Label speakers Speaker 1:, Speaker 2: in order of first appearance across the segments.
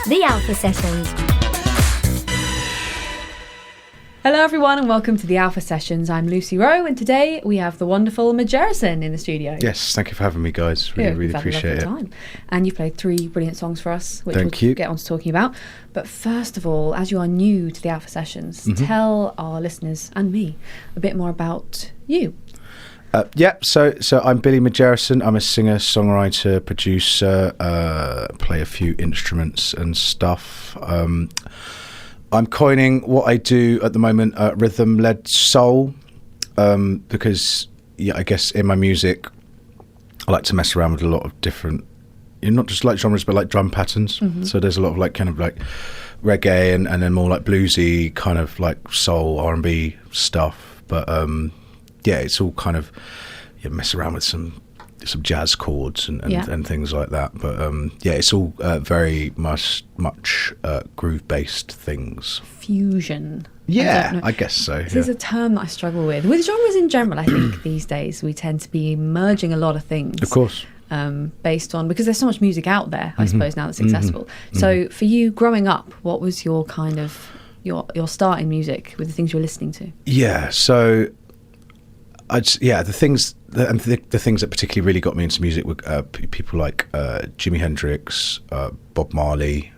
Speaker 1: The Alpha Sessions.
Speaker 2: Hello everyone and welcome to the Alpha Sessions. I'm Lucy Wroe and today we have the wonderful Magerison in the studio.
Speaker 3: Yes, thank you for having me, guys. Really appreciate it. Time.
Speaker 2: And you've played 3 brilliant songs for us, which
Speaker 3: Thank
Speaker 2: we'll
Speaker 3: you.
Speaker 2: get on to talking about. But first of all, as you are new to the Alpha Sessions, tell our listeners and me a bit more about you.
Speaker 3: So I'm Billy Magerison. I'm a singer, songwriter, producer, play a few instruments and stuff. I'm coining what I do at the moment, rhythm-led soul, because I guess in my music I like to mess around with a lot of different, not just like genres, but like drum patterns. So there's a lot of like kind of like reggae and then more like bluesy kind of like soul R&B stuff. But it's all kind of mess around with some jazz chords and things like that. But it's all very much groove based things.
Speaker 2: Fusion.
Speaker 3: I guess so.
Speaker 2: This is a term that I struggle with genres in general. I think these days we tend to be merging a lot of things,
Speaker 3: of course,
Speaker 2: based on, because there's so much music out there, I suppose, now that's accessible. So for you growing up, what was your kind of your start in music with the things you were listening to?
Speaker 3: So the things that particularly really got me into music were people like Jimi Hendrix, Bob Marley,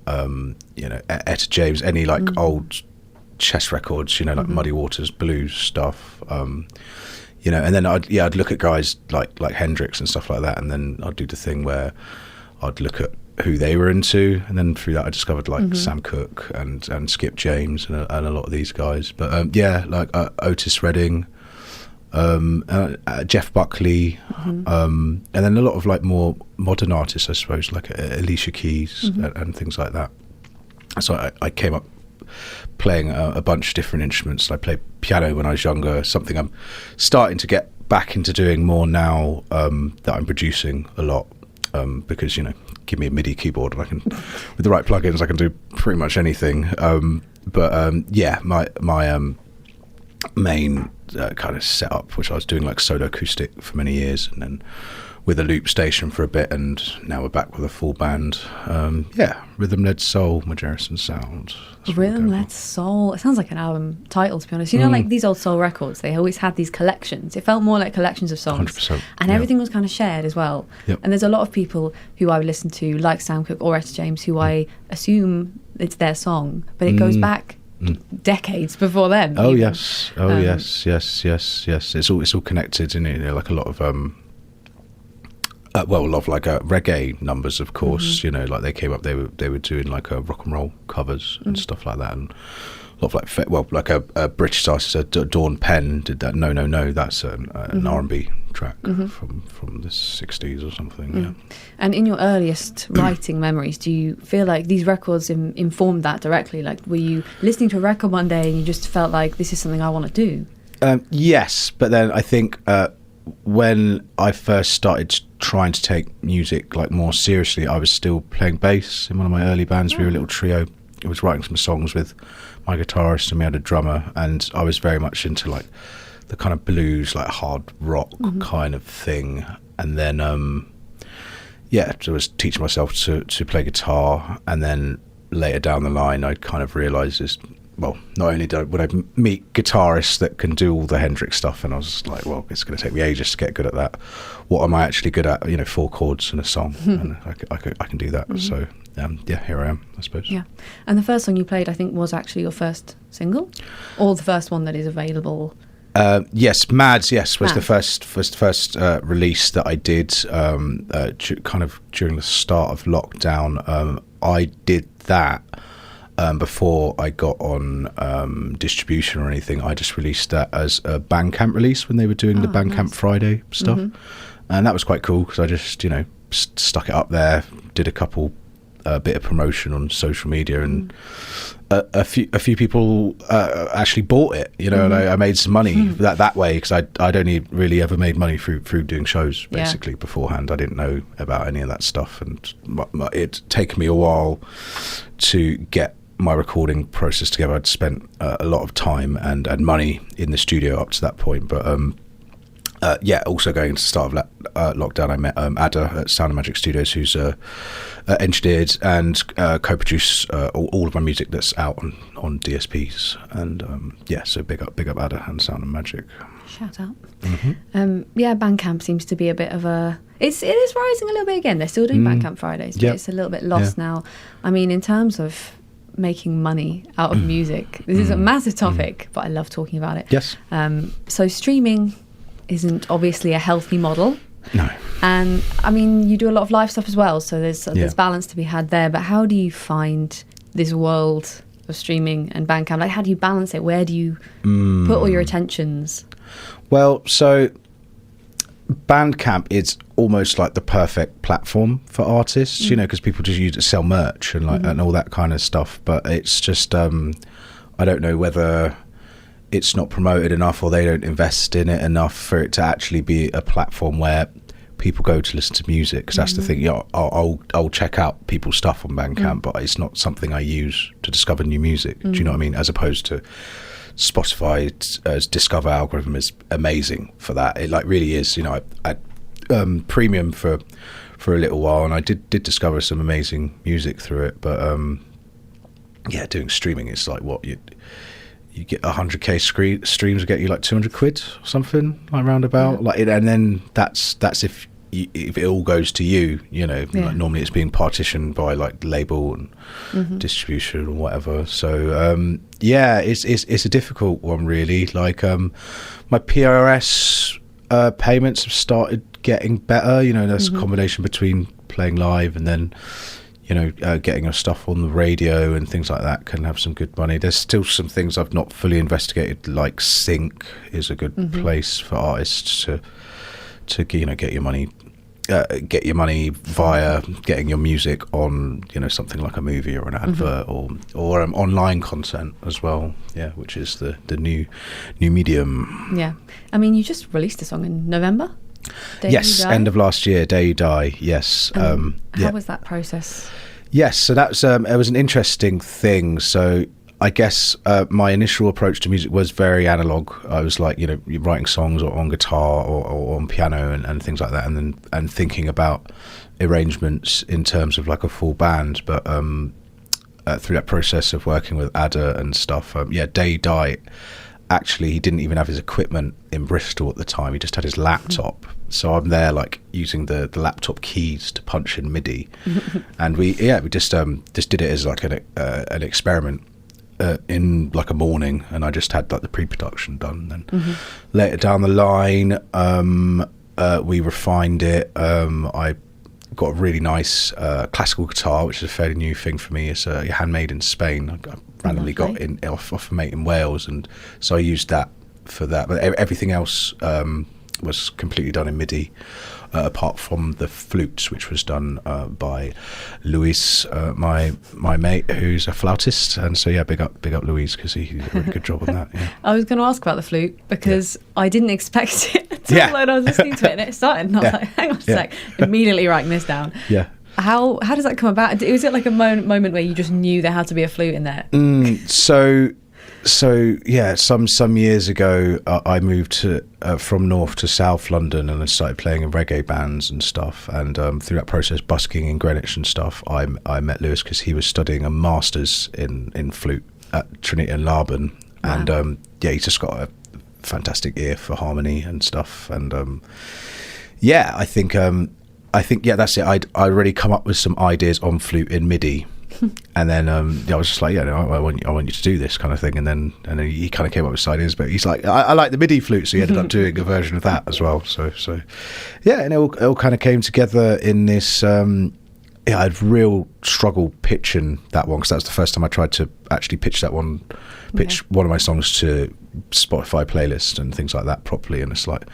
Speaker 3: Etta James, any like old chess records, like Muddy Waters blues stuff, and then I'd look at guys like Hendrix and stuff like that, and then I'd do the thing where I'd look at who they were into, and then through that I discovered like Sam Cooke and Skip James and a lot of these guys. But like Otis Redding, Jeff Buckley, and then a lot of like more modern artists, I suppose, like Alicia Keys and things like that. So I came up playing a bunch of different instruments. I played piano when I was younger, something I'm starting to get back into doing more now, that I'm producing a lot, because give me a MIDI keyboard and I can, with the right plugins, I can do pretty much anything. My main kind of setup, which I was doing like solo acoustic for many years, and then with a loop station for a bit, and now we're back with a full band. Rhythm-led soul, Magerison sound.
Speaker 2: Rhythm-led soul. It sounds like an album title, to be honest. Like these old soul records, they always had these collections. It felt more like collections of songs.
Speaker 3: 100%.
Speaker 2: And everything was kind of shared as well.
Speaker 3: Yep.
Speaker 2: And there's a lot of people who I would listen to, like Sam Cooke or Etta James, who I assume it's their song, but it goes back decades before them.
Speaker 3: Yes. It's all connected, and like a lot of a lot of like reggae numbers, of course. Like they came up, they were doing like rock and roll covers and stuff like that, and a lot of like a British artist, Dawn Penn, did that. No, that's an R&B track from the 60s or something.
Speaker 2: And in your earliest writing memories, do you feel like these records informed that directly? Like, were you listening to a record one day and you just felt like this is something I want to do?
Speaker 3: Yes, but then I think when I first started trying to take music like more seriously, I was still playing bass in one of my early bands. We were a little trio. I was writing some songs with my guitarist, and we had a drummer, and I was very much into like the kind of blues, like hard rock kind of thing. And then I was teaching myself to play guitar, and then later down the line I kind of realised not only would I meet guitarists that can do all the Hendrix stuff, and I was like, well, it's going to take me ages to get good at that. What am I actually good at? 4 chords and a song, and I can do that. So here I am, I suppose. Yeah.
Speaker 2: And the first song you played, I think, was actually your first single, or the first one that is available.
Speaker 3: Yes, Mads. Yes, was the first release that I did, kind of during the start of lockdown. I did that. Before I got on distribution or anything, I just released that as a Bandcamp release when they were doing the Bandcamp Friday stuff, and that was quite cool because I just stuck it up there, did a couple bit of promotion on social media, and a few people actually bought it, and I made some money that way, because I'd only really ever made money through doing shows basically beforehand. I didn't know about any of that stuff, and it'd taken me a while to get my recording process together. I'd spent a lot of time and money in the studio up to that point, but also going into the start of lockdown, I met Ada at Sound and Magic Studios, who's engineered and co-produced all of my music that's out on DSPs. And so big up Ada and Sound and Magic.
Speaker 2: Shout out.
Speaker 3: Mm-hmm.
Speaker 2: Bandcamp seems to be a bit of a... It is rising a little bit again. They're still doing Bandcamp Fridays, but it's a little bit lost now. I mean, in terms of making money out of music, this is a massive topic, but I love talking about it.
Speaker 3: Yes.
Speaker 2: So streaming isn't obviously a healthy model.
Speaker 3: No.
Speaker 2: And I mean, you do a lot of live stuff as well, so there's balance to be had there. But how do you find this world of streaming and Bandcamp? Like, how do you balance it? Where do you put all your attentions?
Speaker 3: Well, so Bandcamp is almost like the perfect platform for artists, because people just use it to sell merch and and all that kind of stuff. But it's just I don't know whether it's not promoted enough or they don't invest in it enough for it to actually be a platform where people go to listen to music. Because that's the thing. I'll check out people's stuff on Bandcamp, but it's not something I use to discover new music. Do you know what I mean? As opposed to Spotify's Discover algorithm is amazing for that. It really is. I premium for a little while, and I did discover some amazing music through it. But doing streaming is like what you get 100k streams will get you like 200 quid or something like roundabout. And then that's if it all goes to you. Like normally it's being partitioned by like label and distribution or whatever. So it's a difficult one really. Like my PRS payments have started getting better. There's a combination between playing live and then getting your stuff on the radio and things like that can have some good money. There's still some things I've not fully investigated, like Sync is a good place for artists to get your money. Get your money via getting your music on, something like a movie or an advert or online content as well. Yeah, which is the new medium. Yeah,
Speaker 2: I mean, you just released a song in November.
Speaker 3: Yes, end of last year, Day You Die. Yes.
Speaker 2: How was that process?
Speaker 3: Yes, so that's it was an interesting thing. So I guess my initial approach to music was very analog. I was like, writing songs or on guitar or on piano and things like that, and thinking about arrangements in terms of like a full band. But through that process of working with Ada and stuff, Day You Die. Actually, he didn't even have his equipment in Bristol at the time. He just had his laptop. So I'm there, like using the laptop keys to punch in MIDI, and we just did it as like an experiment in like a morning, and I just had like the pre-production done. Then later down the line, we refined it. I got a really nice classical guitar, which is a fairly new thing for me. It's handmade in Spain. I randomly got off a mate in Wales, and so I used that for that. But everything else was completely done in MIDI, apart from the flutes, which was done by Luis, my mate, who's a flautist. And so big up Luis, because he did a really good job on that. Yeah.
Speaker 2: I was going to ask about the flute because I didn't expect it until I was listening to it and it started, and I was like, hang on a sec, immediately writing this down.
Speaker 3: Yeah.
Speaker 2: How does that come about? Was it like a moment where you just knew there had to be a flute in there?
Speaker 3: So some years ago, I moved from North to South London, and I started playing in reggae bands and stuff. And through that process, busking in Greenwich and stuff, I met Lewis because he was studying a master's in flute at Trinity and Laban. Wow. And he's just got a fantastic ear for harmony and stuff. And I think that's it. I'd already come up with some ideas on flute in MIDI. And then I was just like, I want you to do this kind of thing. And then he kind of came up with ideas, but he's like, I like the MIDI flute, so he ended up doing a version of that as well. So and it all kind of came together in this. I had real struggle pitching that one, because that was the first time I tried to actually pitch one of my songs to Spotify playlist and things like that properly. And it's like,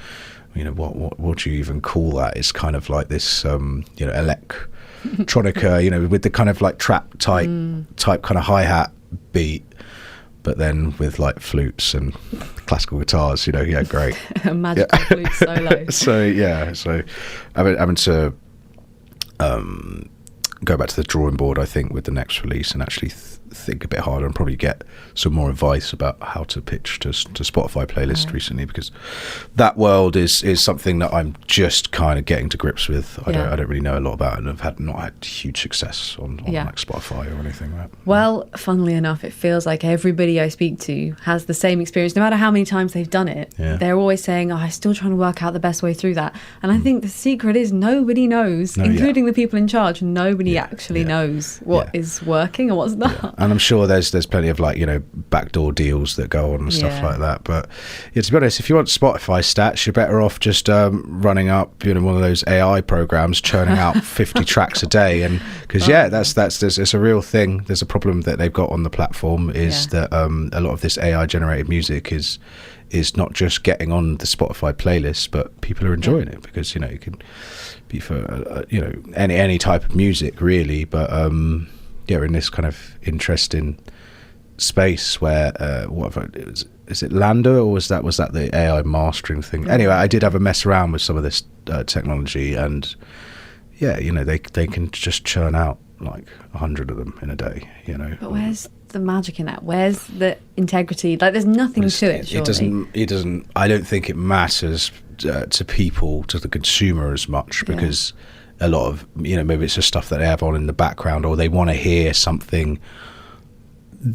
Speaker 3: what do you even call that? It's kind of like this, electronica, with the kind of like trap type kind of hi-hat beat, but then with like flutes and classical guitars, great.
Speaker 2: A magical flute solo.
Speaker 3: So having to go back to the drawing board, I think, with the next release, and actually think a bit harder and probably get some more advice about how to pitch to Spotify playlist recently, because that world is something that I'm just kind of getting to grips with. I don't really know a lot about it, and I've not had huge success on like Spotify or anything like that.
Speaker 2: Well, funnily enough, it feels like everybody I speak to has the same experience. No matter how many times they've done it, they're always saying, I'm still trying to work out the best way through that. And I think the secret is nobody knows, including the people in charge. Nobody actually knows what is working and what's not.
Speaker 3: And I'm sure there's plenty of like, backdoor deals that go on and stuff like that. But to be honest, if you want Spotify stats, you're better off just running up, one of those AI programs, churning out 50 tracks a day. And because it's a real thing. There's a problem that they've got on the platform is that a lot of this AI generated music is not just getting on the Spotify playlist, but people are enjoying it because it can be for any type of music really. But we're in this kind of interesting space where is it Lambda, or was that the AI mastering thing? Anyway, I did have a mess around with some of this technology, and they can just churn out like 100 of them in a day.
Speaker 2: But where's the magic in that? Where's the integrity? Like, there's nothing to it. Surely.
Speaker 3: It doesn't. I don't think it matters to people, to the consumer, as much, because a lot of maybe it's just stuff that they have on in the background, or they want to hear something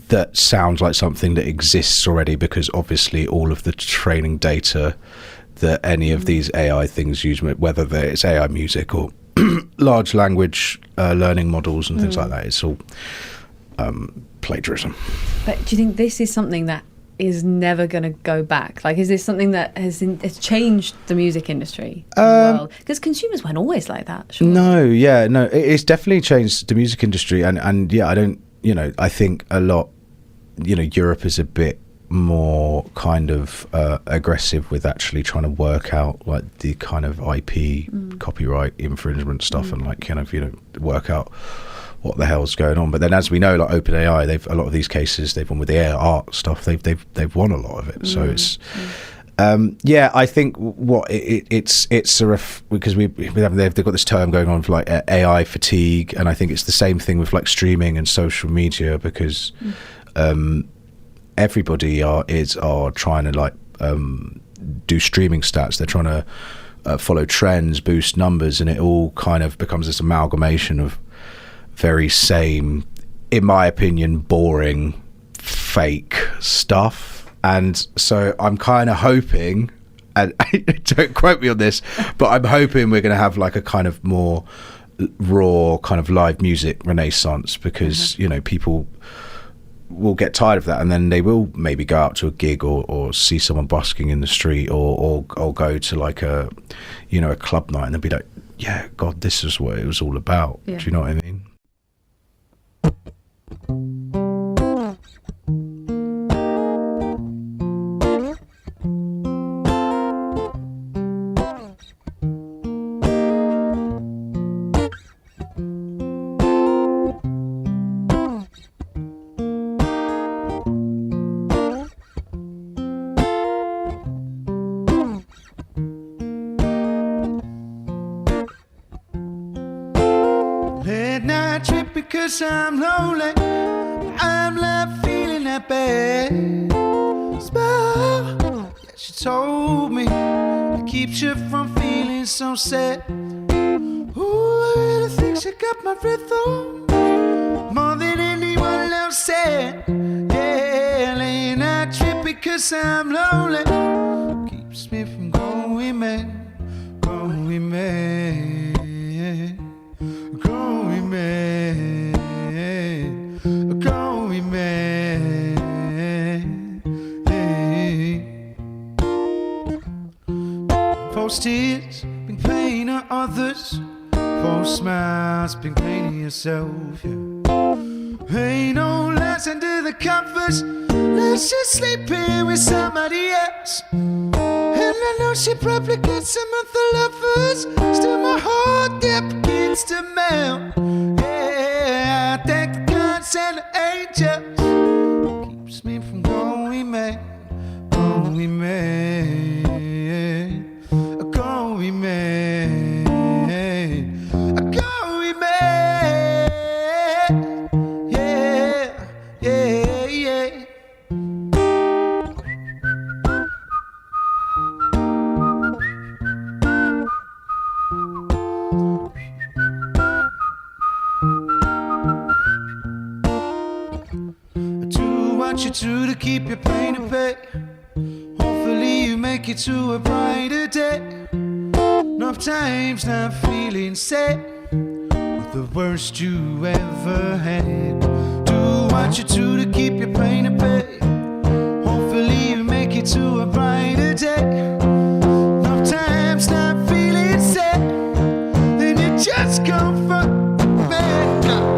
Speaker 3: that sounds like something that exists already, because obviously all of the training data that any of these AI things use, whether it's AI music or large language learning models and things like that, it's all plagiarism.
Speaker 2: But do you think this is something that is never going to go back? Like, is this something that has changed the music industry as well? Because consumers weren't always like that. Surely.
Speaker 3: No, it's definitely changed the music industry, and I don't. I think a lot. Europe is a bit more kind of aggressive with actually trying to work out like the kind of IP copyright infringement stuff and like work out what the hell's going on. But then, as we know, like OpenAI, a lot of these cases they've won with the AI art stuff. They've won a lot of it. So it's I think because they've got this term going on for like AI fatigue, and I think it's the same thing with like streaming and social media, because everybody are trying to like do streaming stats. They're trying to follow trends, boost numbers, and it all kind of becomes this amalgamation of very same, in my opinion, boring, fake stuff. And so I'm kind of hoping, and don't quote me on this, but I'm hoping we're going to have like a kind of more raw kind of live music renaissance, because people will get tired of that, and then they will maybe go out to a gig or see someone busking in the street or go to like a a club night, and they'll be like, yeah, God, this is what it was all about. Do you know what I mean?
Speaker 1: Because I'm lonely, I'm left feeling that bad. Spell, yeah, she told me it keeps you from feeling so sad. Ooh, I really think she got my rhythm more than anyone else said. Yeah, laying that trip because I'm lonely keeps me from going mad, going mad, going mad. Going mad, yeah. False tears, been pain to others. False smiles, been pain to yourself, yeah. Ain't no lies under the covers. Let's just sleep here with somebody else. And I know she probably got some other lovers. Still my heart, that begins to melt. Yeah, I thank the gods and the angels keeps me from going mad, going mad, going mad, going mad, yeah, you to keep your pain at bay. Hopefully you make it to a brighter day. Enough times not feeling sad with the worst you ever had. Do what you to keep your pain at bay. Hopefully you make it to a brighter day. Enough times not feeling sad, then you just come fuck me.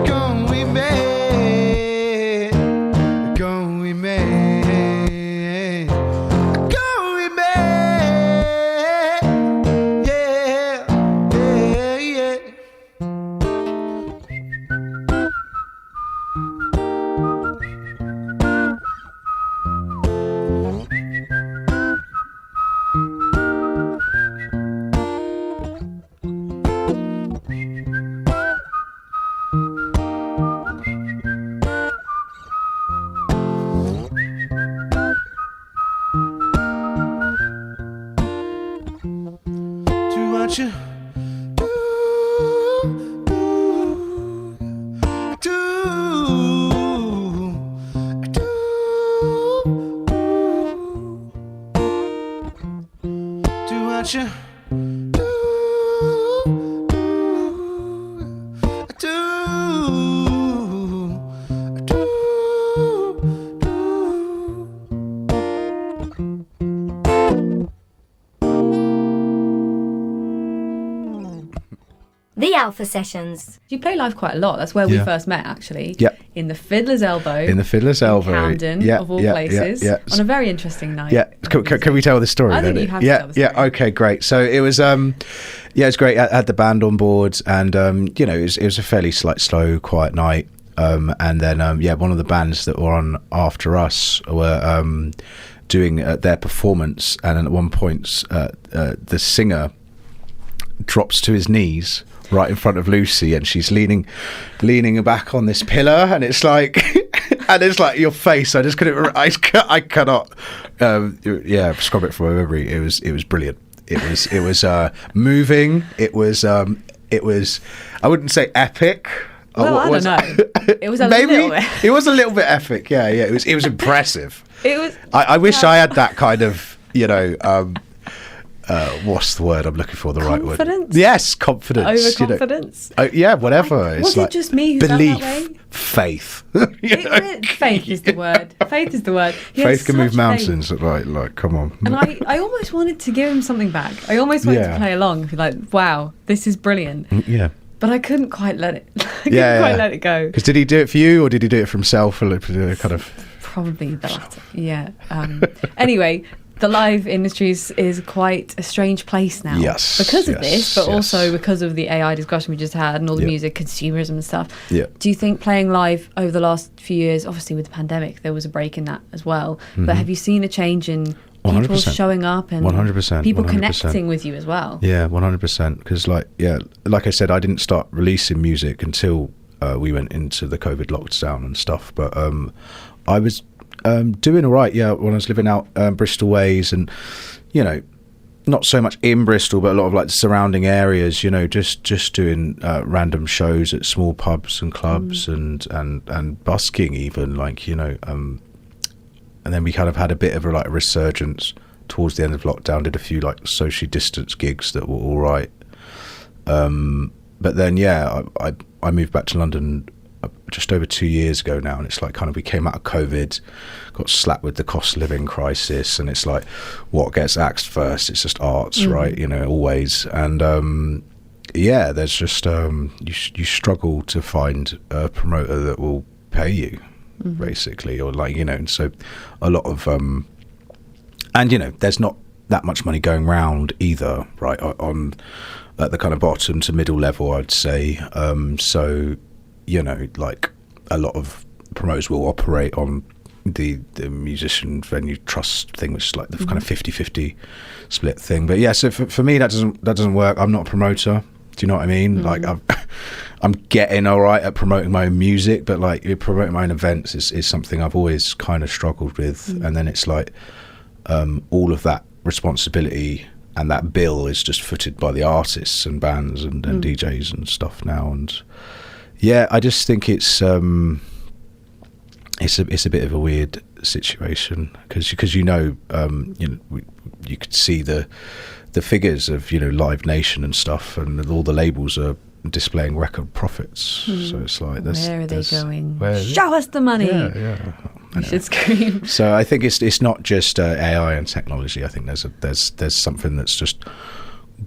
Speaker 1: Go with me, go with me, go with me. Yeah, yeah, yeah. Do what you do what you
Speaker 4: The Alpha Sessions.
Speaker 2: You play live quite a lot. That's where we
Speaker 3: Yeah.
Speaker 2: first met, actually.
Speaker 3: Yeah.
Speaker 2: In the Fiddler's Elbow.
Speaker 3: In the Fiddler's Elbow.
Speaker 2: Camden,
Speaker 3: Yeah,
Speaker 2: of all
Speaker 3: yeah,
Speaker 2: places.
Speaker 3: yeah.
Speaker 2: On a very interesting night.
Speaker 3: Yeah, can we tell the story?
Speaker 2: I think
Speaker 3: then?
Speaker 2: you have to
Speaker 3: yeah,
Speaker 2: tell the story.
Speaker 3: Yeah, okay, great. So it was, it's great. I had the band on board, and it was a fairly slow, quiet night. And then one of the bands that were on after us were doing their performance, and then at one point, the singer drops to his knees right in front of Lucy, and she's leaning back on this pillar, and it's like and it's like your face. I just couldn't. I cannot. Describe it from my memory. It was brilliant. It was moving. It was. I wouldn't say epic.
Speaker 2: Well, I don't know. It was a
Speaker 3: maybe
Speaker 2: little bit.
Speaker 3: it was a little bit epic. Yeah. It was impressive.
Speaker 2: It was.
Speaker 3: I wish I had that kind of what's the word I'm looking for? The right word?
Speaker 2: Confidence?
Speaker 3: Yes, confidence.
Speaker 2: Overconfidence?
Speaker 3: Whatever.
Speaker 2: Was it just me who felt
Speaker 3: belief,
Speaker 2: that way?
Speaker 3: faith.
Speaker 2: Faith is the word. Faith is the word. He had
Speaker 3: Faith can move
Speaker 2: such
Speaker 3: mountains. Like, come on.
Speaker 2: And I almost wanted to give him something back. I almost wanted to play along and be like, wow, this is brilliant.
Speaker 3: Yeah.
Speaker 2: But I couldn't quite let it. Let it go.
Speaker 3: Because did he do it for you, or did he do it for himself, or kind of?
Speaker 2: Probably the latter. Yeah. Anyway, the live industry is quite a strange place now.
Speaker 3: Yes.
Speaker 2: Because of this, but
Speaker 3: yes.
Speaker 2: also because of the AI discussion we just had and all the
Speaker 3: Yeah.
Speaker 2: music consumerism and stuff.
Speaker 3: Yeah.
Speaker 2: Do you think playing live over the last few years, obviously with the pandemic, there was a break in that as well. But have you seen a change in people
Speaker 3: 100%.
Speaker 2: showing up and
Speaker 3: 100%,
Speaker 2: people
Speaker 3: 100%.
Speaker 2: connecting with you as well?
Speaker 3: Yeah, 100%. Because like I said, I didn't start releasing music until we went into the COVID lockdown and stuff. But I was doing all right. Yeah, when I was living out Bristol ways, and not so much in Bristol, but a lot of like the surrounding areas. Just doing random shows at small pubs and clubs and busking even and then we kind of had a bit of a resurgence towards the end of lockdown. Did a few socially distanced gigs that were all right. But then I moved back to London just over 2 years ago now, and it's like kind of we came out of COVID, got slapped with the cost of living crisis, and it's like what gets axed first? It's just arts, right? Always. And there's just you struggle to find a promoter that will pay you, basically, or so a lot of there's not that much money going round either, right? On at the kind of bottom to middle level, I'd say. So a lot of promoters will operate on the musician venue trust thing, which is like the kind of 50-50 split thing. But yeah, so for me that doesn't work. I'm not a promoter. Do you know what I mean? Like I'm getting all right at promoting my own music, but promoting my own events is something I've always kind of struggled with. And then it's like all of that responsibility and that bill is just footed by the artists and bands and DJs and stuff now. And yeah, I just think it's a bit of a weird situation because you know you could see the figures of Live Nation and stuff, and all the labels are displaying record profits. So it's like,
Speaker 2: where are they going? Show us the money.
Speaker 3: Yeah.
Speaker 2: You should scream.
Speaker 3: So I think it's not just AI and technology. I think there's something that's just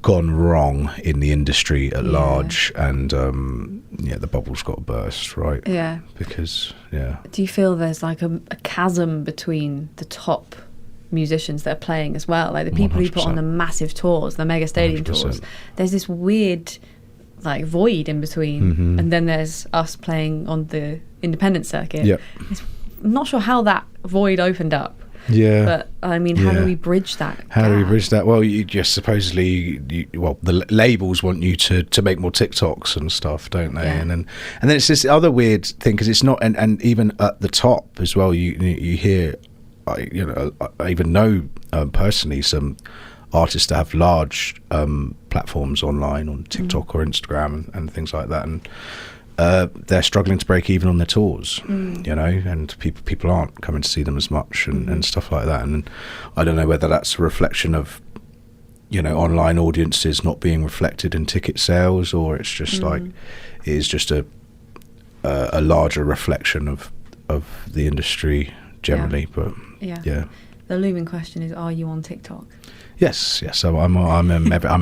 Speaker 3: gone wrong in the industry at large, and the bubble's got to burst, right?
Speaker 2: Yeah.
Speaker 3: Because
Speaker 2: do you feel there's like a chasm between the top musicians that are playing as well, like the people 100%. Who put on the massive tours, the mega stadium
Speaker 3: 100%.
Speaker 2: tours? There's this weird like void in between, and then there's us playing on the independent circuit. I'm not sure how that void opened up. But I mean, how do we bridge that?
Speaker 3: Well, you just supposedly, the labels want you to make more TikToks and stuff, don't they? And then it's this other weird thing, because it's not, and even at the top as well, you hear, I even know personally some artists that have large platforms online on TikTok or Instagram and things like that, and they're struggling to break even on their tours, and people aren't coming to see them as much and stuff like that. And I don't know whether that's a reflection of online audiences not being reflected in ticket sales, or it's just like it is just a larger reflection of the industry generally. But
Speaker 2: the looming question is, are you on TikTok?
Speaker 3: Yes. So I'm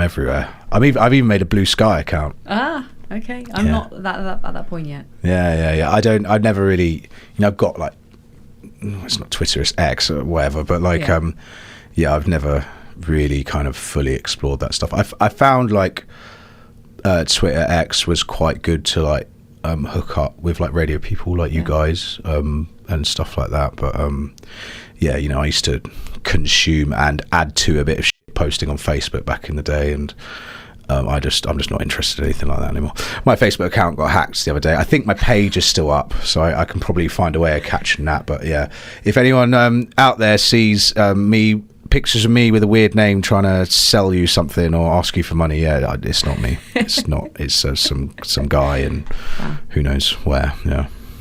Speaker 3: everywhere. I've even made a Blue Sky account.
Speaker 2: Okay, I'm not at that point yet.
Speaker 3: Yeah. I've never really, I've got like, it's not Twitter, it's X or whatever, but like, I've never really kind of fully explored that stuff. I found like Twitter X was quite good to like hook up with like radio people like you guys and stuff like that. But I used to consume and add to a bit of shit posting on Facebook back in the day, and I'm just not interested in anything like that anymore. My Facebook account got hacked the other day. I think my page is still up, so I can probably find a way of catching that. But if anyone out there sees pictures of me with a weird name trying to sell you something or ask you for money, it's not me. It's not. It's some guy in who knows where.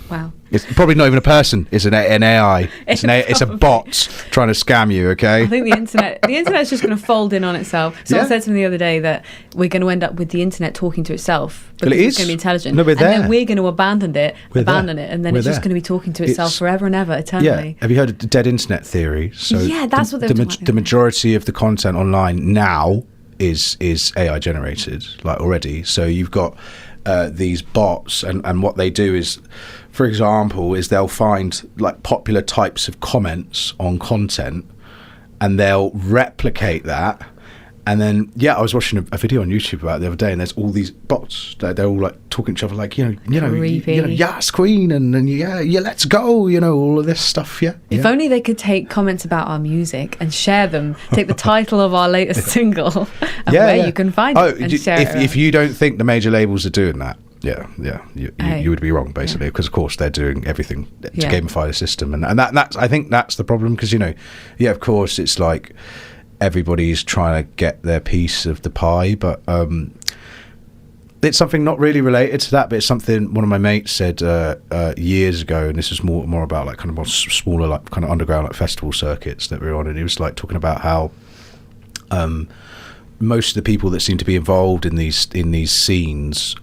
Speaker 2: Wow.
Speaker 3: It's probably not even a person. It's an AI. It's a bot trying to scam you. Okay.
Speaker 2: I think the internet's just going to fold in on itself. Someone said to me the other day that we're going to end up with the internet talking to itself because it's going to be intelligent.
Speaker 3: No, we're there.
Speaker 2: And then we're going to abandon it, and then it's just going to be talking to itself forever and ever, eternally.
Speaker 3: Yeah. Have you heard of the dead internet theory? So
Speaker 2: that's what they're talking about.
Speaker 3: The majority of the content online now is AI generated, like already. So you've got these bots, and what they do is, for example, is they'll find like popular types of comments on content, and they'll replicate that. And then, I was watching a video on YouTube about it the other day, and there's all these bots. They're all like talking to each other, like yes, Queen, and let's go, all of this stuff.
Speaker 2: If only they could take comments about our music and share them. Take the title of our latest single and where you can find it and share it.
Speaker 3: If you don't think the major labels are doing that, you would be wrong, basically, because of course they're doing everything to gamify the system, and that's I think that's the problem, because of course it's like everybody's trying to get their piece of the pie, but it's something not really related to that, but it's something one of my mates said years ago, and this is more about like kind of more smaller, like kind of underground, like festival circuits that we're on, and he was like talking about how most of the people that seem to be involved in these scenes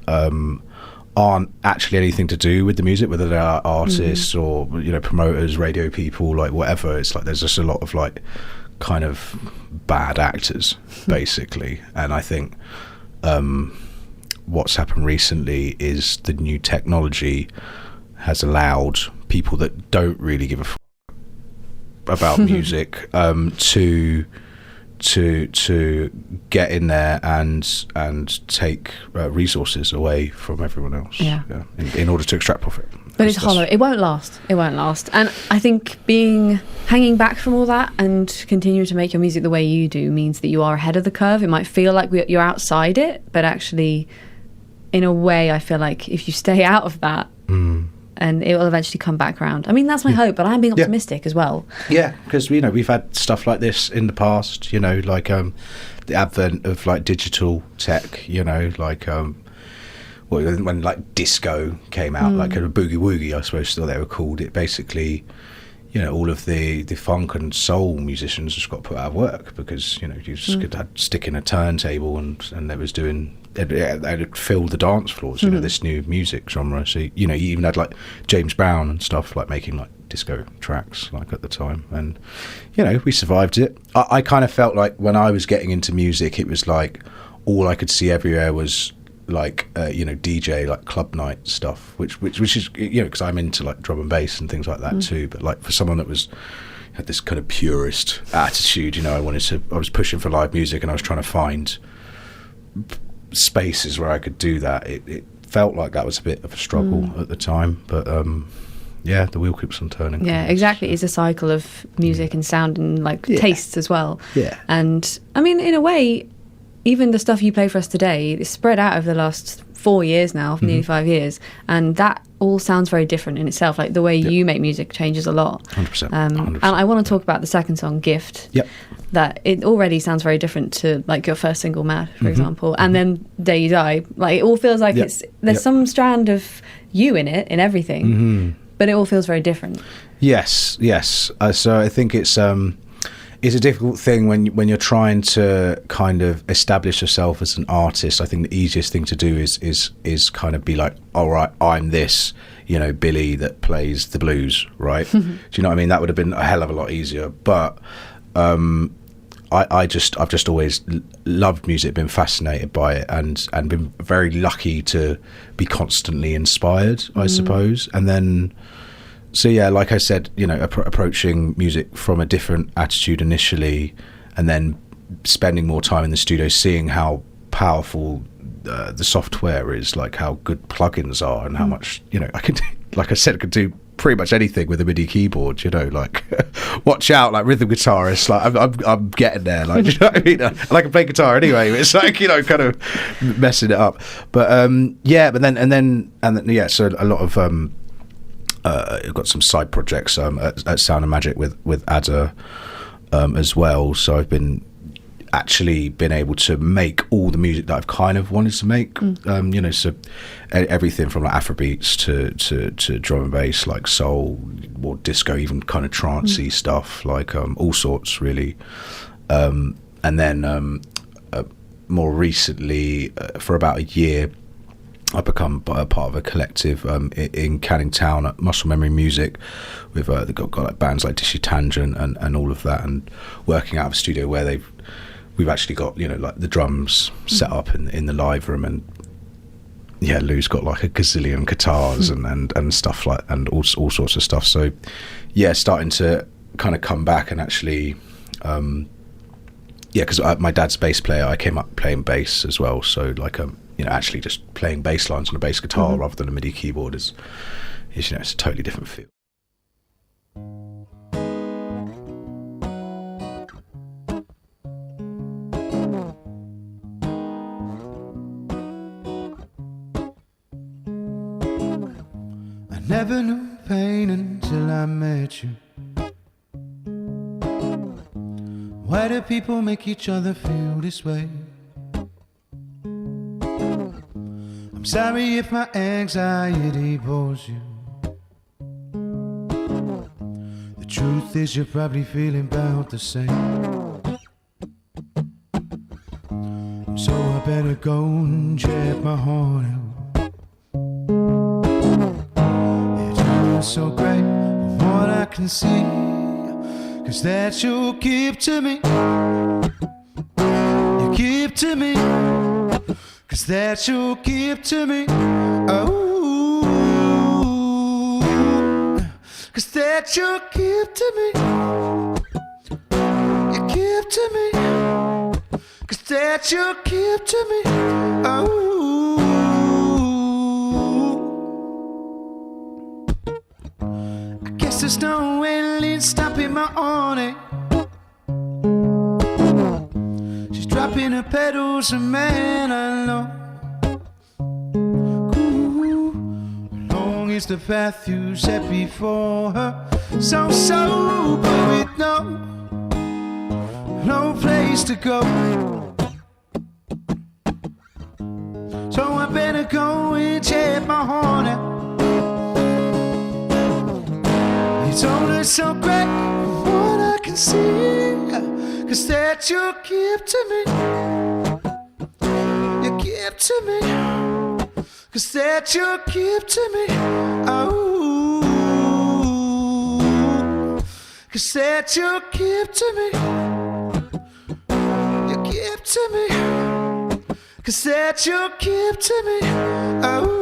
Speaker 3: aren't actually anything to do with the music, whether they are artists or promoters, radio people, like whatever. It's like there's just a lot of like kind of bad actors, basically. And I think what's happened recently is the new technology has allowed people that don't really give a fuck about music to get in there and take resources away from everyone else in order to extract profit.
Speaker 2: But it's hollow. It won't last. And I think hanging back from all that and continuing to make your music the way you do means that you are ahead of the curve. It might feel like you're outside it, but actually in a way I feel like if you stay out of that, and it will eventually come back around. I mean, that's my hope, but I'm being optimistic as well. Yeah,
Speaker 3: because we've had stuff like this in the past. Like the advent of like digital tech. Like when like disco came out, like a boogie woogie, I suppose they were called. It basically, you know, all of the funk and soul musicians just got put out of work because, you know, you just could stick in a turntable and they was doing, they'd filled the dance floors, you know, this new music genre. So, you know, you even had like James Brown and stuff like making like disco tracks like at the time, and you know, we survived it. I kind of felt like when I was getting into music, it was like all I could see everywhere was like you know, DJ like club night stuff, which is, you know, because I'm into like drum and bass and things like that too. But like for someone that had this kind of purist attitude, you know, I was pushing for live music, and I was trying to find spaces where I could do that. It felt like that was a bit of a struggle at the time, but yeah, the wheel keeps on turning.
Speaker 2: Yeah, exactly. It's a cycle of music and sound and like tastes as well.
Speaker 3: Yeah.
Speaker 2: And I mean, in a way, even the stuff you play for us today is spread out over the last 4 years now, nearly 5 years, and that all sounds very different in itself. Like the way you make music changes a lot.
Speaker 3: 100%.
Speaker 2: And I want to talk about the second song, Gift.
Speaker 3: Yep.
Speaker 2: That it already sounds very different to like your first single, Mad, for example, and then Day You Die. Like it all feels like there's some strand of you in it, in everything, but it all feels very different. Yes.
Speaker 3: So I think it's a difficult thing when you're trying to kind of establish yourself as an artist. I think the easiest thing to do is kind of be like, all right, I'm this, you know, Billy that plays the blues, right? Do you know what I mean? That would have been a hell of a lot easier. But I've just always loved music, been fascinated by it, and been very lucky to be constantly inspired, I suppose. And then, so yeah, like I said, you know, approaching music from a different attitude initially, and then spending more time in the studio, seeing how powerful the software is, like how good plugins are, and how much, you know, I could, like I said, I could do pretty much anything with a MIDI keyboard, you know, like watch out, like rhythm guitarist, like I'm getting there, like, you know what I mean? And I can play guitar anyway. It's like, you know, kind of messing it up. But yeah, but then yeah, so a lot of I've got some side projects at Sound and Magic with Ada as well. So I've been able to make all the music that I've kind of wanted to make. You know, so everything from like Afrobeats to drum and bass, like soul, more disco, even kind of trancey stuff, like all sorts really. And then more recently, for about a year, I've become part of a collective in Canning Town at Muscle Memory Music with they've got like bands like Dishy Tangent and all of that, and working out of a studio where we've actually got, you know, like the drums set up in the live room, and yeah, Lou's got like a gazillion guitars and stuff like, and all sorts of stuff. So yeah, starting to kind of come back and actually yeah, because my dad's bass player, I came up playing bass as well. So like you know, actually just playing bass lines on a bass guitar rather than a MIDI keyboard is, you know, it's a totally different feel.
Speaker 1: I never knew pain until I met you. Why do people make each other feel this way? I'm sorry if my anxiety bores you. The truth is you're probably feeling about the same. So I better go and check my heart out. It feels so great from what I can see, 'cause that you give to me. You give to me, 'cause that you give to me. Oh, 'cause that you give to me. You give to me, 'cause that you give to me. Oh, I guess there's no ending stopping my awning. She's dropping her pedals, and man, I know. Ooh, long is the path you set before her. So sober with no place to go. So I better go and check my horn out. He told her is so great from what I can see. 'Cause that you give to me, you give to me. 'Cause that you give to me, oh. 'Cause that you give to me, you give to me. 'Cause that you give to me, oh.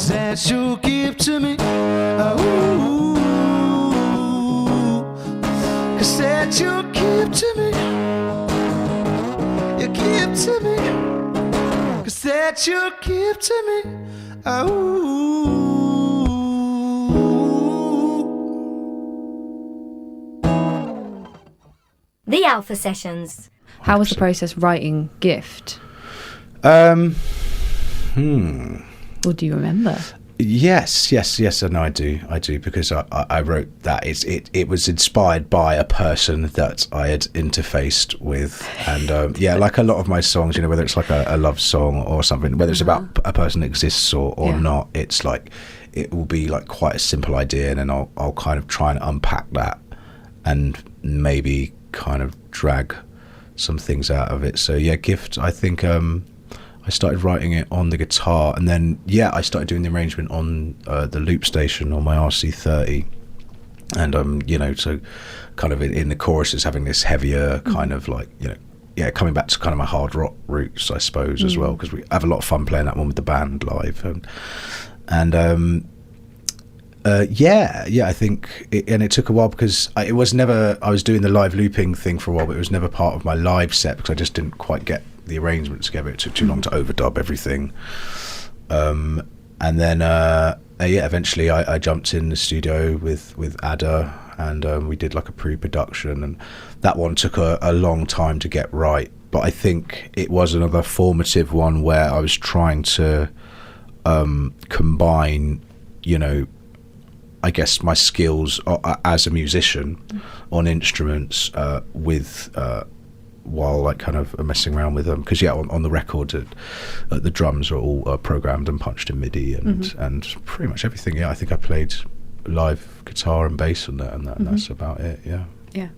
Speaker 1: That you give to me, oh. 'Cause that you give to me, you give to me. 'Cause that you give to me, oh.
Speaker 4: The Alpha Sessions.
Speaker 2: How was the process writing Gift?
Speaker 3: Or
Speaker 2: do you remember?
Speaker 3: Yes, and I do because I wrote that. It was inspired by a person that I had interfaced with, and like a lot of my songs, whether it's like a love song or something, whether it's about a person that exists or not, it's like it will be like quite a simple idea, and then I'll kind of try and unpack that and maybe kind of drag some things out of it. So yeah, Gift, I think I started writing it on the guitar, and then I started doing the arrangement on the loop station on my RC30, and so kind of in the choruses having this heavier kind of like coming back to kind of my hard rock roots, I suppose, as well, because we have a lot of fun playing that one with the band live, I think it took a while because I was doing the live looping thing for a while, but it was never part of my live set because I just didn't quite get the arrangements together. It took too long to overdub everything, and then eventually I jumped in the studio with Ada, and we did like a pre-production, and that one took a long time to get right, but I think it was another formative one where I was trying to combine I guess my skills as a musician on instruments with while like kind of messing around with them, because on the record the drums are all programmed and punched in MIDI, and pretty much everything. I think I played live guitar and bass on that, and that's about it. Yeah.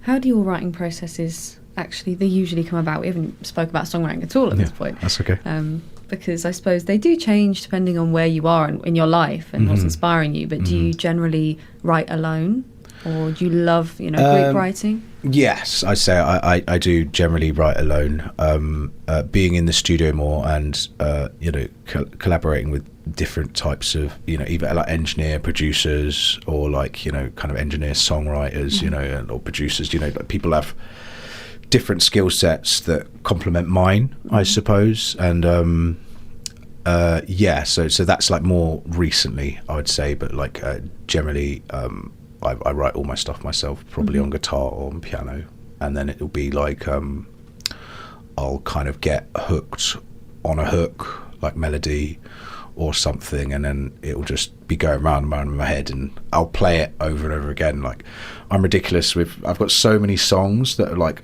Speaker 2: How do your writing processes they usually come about? We haven't spoke about songwriting at all at this point.
Speaker 3: That's okay.
Speaker 2: Because I suppose they do change depending on where you are in your life and what's inspiring you, but do you generally write alone, or do you love group writing?
Speaker 3: Yes, I'd say I do generally write alone. Being in the studio more and collaborating with different types of either like engineer producers or like kind of engineer songwriters or producers. Like people have different skill sets that complement mine, I suppose, and so that's like more recently, I would say, but like generally I write all my stuff myself, probably on guitar or on piano, and then it'll be like I'll kind of get hooked on a hook, like melody or something, and then it'll just be going round and round in my head, and I'll play it over and over again. Like I'm ridiculous I've got so many songs that are like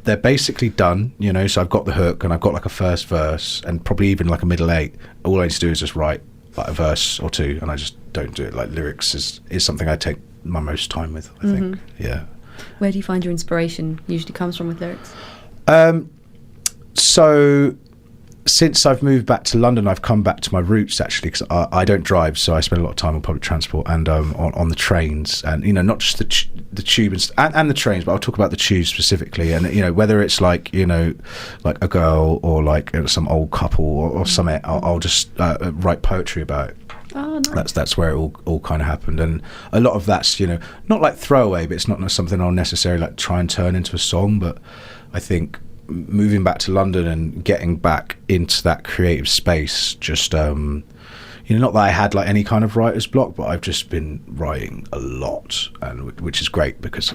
Speaker 3: they're basically done, so I've got the hook and I've got like a first verse and probably even like a middle eight. All I need to do is just write like a verse or two, and I just don't do it. Like lyrics is something I take my most time with, I think.
Speaker 2: Where do you find your inspiration usually comes from with lyrics?
Speaker 3: So since I've moved back to London, I've come back to my roots, actually, because I don't drive, so I spend a lot of time on public transport and on the trains, and not just the tube and the trains, but I'll talk about the tube specifically, and whether it's like like a girl or like some old couple or something, I'll just write poetry about it.
Speaker 2: Oh, nice.
Speaker 3: That's where it all kind of happened, and a lot of that's not like throwaway, but it's not something I'll necessarily like try and turn into a song. But I think moving back to London and getting back into that creative space just not that I had like any kind of writer's block, but I've just been writing a lot, and which is great because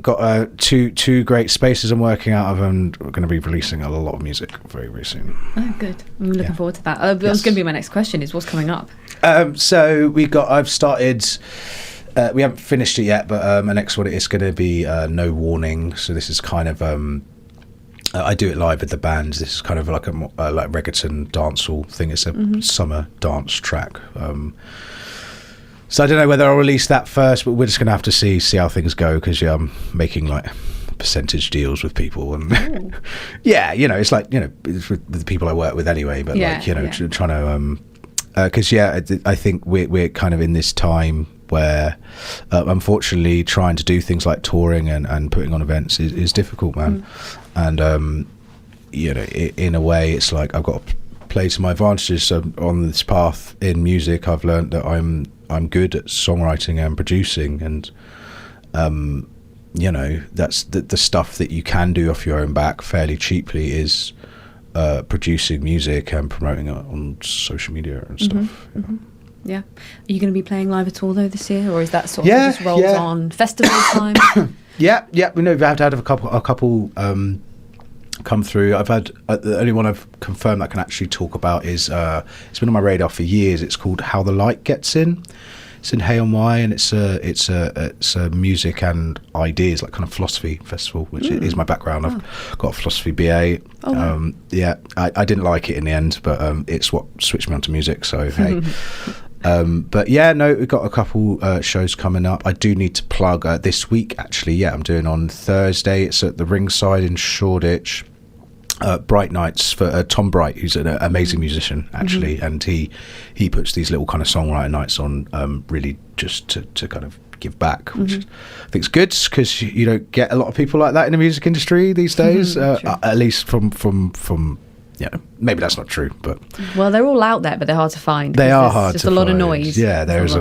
Speaker 3: got two great spaces I'm working out of, and we're going to be releasing a lot of music very, very soon.
Speaker 2: Oh, good. I'm looking forward to that. That was going to be my next question, is what's coming up?
Speaker 3: So I've started, we haven't finished it yet, but my next one is going to be No Warning. So this is kind of, I do it live with the bands. This is kind of like a like reggaeton dancehall thing. It's a summer dance track. So I don't know whether I'll release that first, but we're just going to have to see how things go, because I'm making like percentage deals with people, and it's like, it's with the people I work with anyway, but trying to because I think we're kind of in this time where unfortunately trying to do things like touring and putting on events is difficult, man. And in a way it's like I've got to play to my advantages. So on this path in music, I've learned that I'm good at songwriting and producing, and that's the stuff that you can do off your own back fairly cheaply is producing music and promoting it on social media and stuff.
Speaker 2: Yeah. Are you going to be playing live at all though this year, or is that sort of just rolls on festival time?
Speaker 3: We've had a couple come through. I've had the only one I've confirmed that I can actually talk about is it's been on my radar for years. It's called How the Light Gets In. It's in Hay on Wye, and it's a music and ideas, like kind of philosophy festival, which is my background. I've got a philosophy BA. Wow. I didn't like it in the end, but it's what switched me onto music. So hey. We've got a couple shows coming up. I do need to plug this week, actually. I'm doing on Thursday. It's at the Ringside in Shoreditch. Bright Nights for Tom Bright, who's an amazing musician, actually, and he puts these little kind of songwriter nights on, really just to kind of give back, which I think is good, because you don't get a lot of people like that in the music industry these days, at least from maybe that's not true, but
Speaker 2: they're all out there, but they're hard to find.
Speaker 3: They are hard
Speaker 2: just
Speaker 3: to
Speaker 2: a lot
Speaker 3: find.
Speaker 2: of noise.
Speaker 3: There's a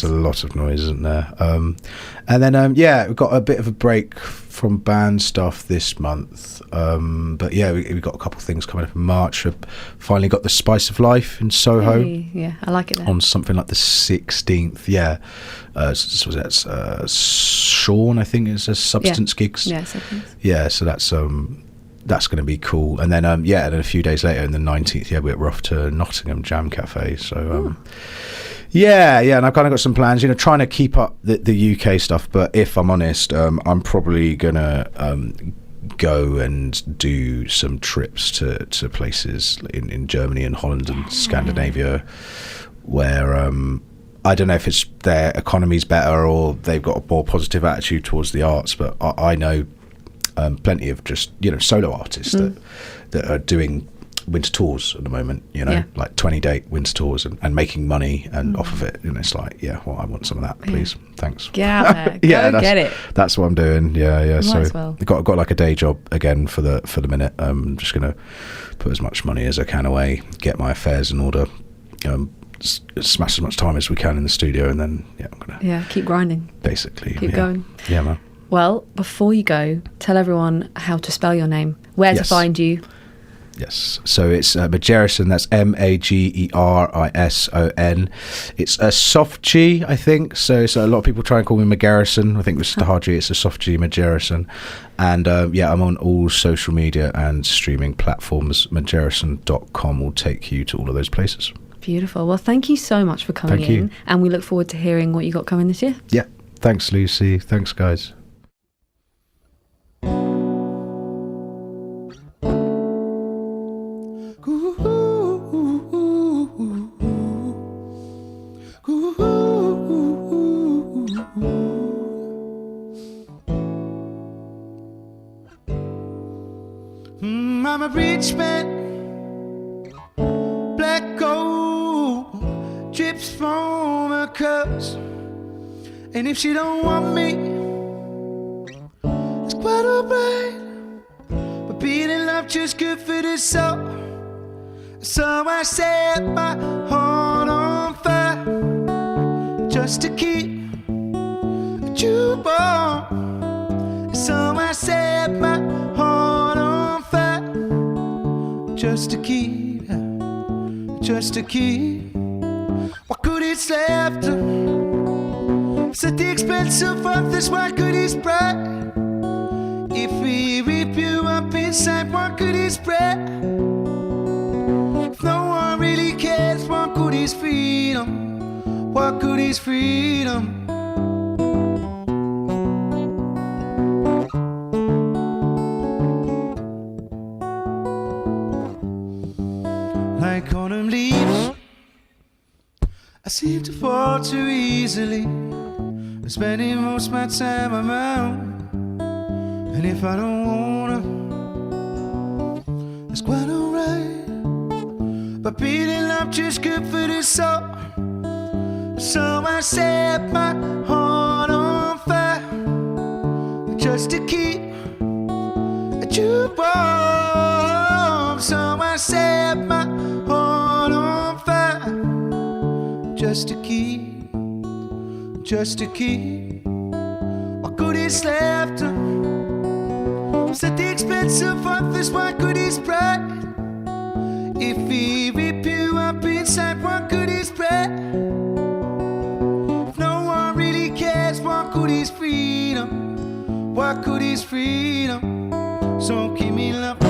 Speaker 3: lot of noise, isn't there? And then we've got a bit of a break from band stuff this month, we've got a couple of things coming up in March. We've finally got the Spice of Life in Soho.
Speaker 2: I like it there.
Speaker 3: On something like the 16th. Sean, I think, is a Substance Gigs. So that's going to be cool. And then and then a few days later, on the 19th, we're off to Nottingham Jam Cafe. So and I've kind of got some plans, trying to keep up the UK stuff. But if I'm honest, I'm probably gonna go and do some trips to places in Germany and Holland and Scandinavia, where I don't know if it's their economy's better or they've got a more positive attitude towards the arts, but I know plenty of just solo artists that are doing winter tours at the moment, like 20-date winter tours and making money and off of it, and it's like, I want some of that, please. Thanks.
Speaker 2: Get out there. Go get it.
Speaker 3: That's what I'm doing. So
Speaker 2: I've
Speaker 3: got like a day job again for the minute. I'm just gonna put as much money as I can away, get my affairs in order, smash as much time as we can in the studio, and then I'm gonna
Speaker 2: keep grinding,
Speaker 3: basically,
Speaker 2: keep going.
Speaker 3: Man.
Speaker 2: Well, before you go, tell everyone how to spell your name, where to find you.
Speaker 3: Yes, so it's Magerison. That's Magerison. It's a soft G, I think. So a lot of people try and call me Magerison. I think this is the hard G. It's a soft G, Magerison. And I'm on all social media and streaming platforms. Magerison.com will take you to all of those places. Beautiful. Well, thank you so much for coming in. And we look forward to hearing what you got coming this year. Yeah. Thanks, Lucy. Thanks, guys. I'm a rich man, black gold drips from her cups, and if she don't want me, it's quite alright. But being in love just good for the soul, so I set my heart on fire just to keep you warm. So I set my heart on fire just to keep
Speaker 1: just to keep. What good is left? It's at the expense of others. What good is pride? If we rip you up inside, what good is bread? If no one really cares, what good is freedom? What good is freedom? Like autumn leaves, I seem to fall too easily. I'm spending most of my time around. And if I don't wanna, that's quite alright. But beating up just good for the soul. So I set my heart on fire, just to keep a jukebox. So I set my heart on fire, just to keep, just to keep. What good is left? It's at the expense of others. What good is pride? If we rip you up inside, what good is bread? If no one really cares, what good is freedom? What good is freedom? So give me love.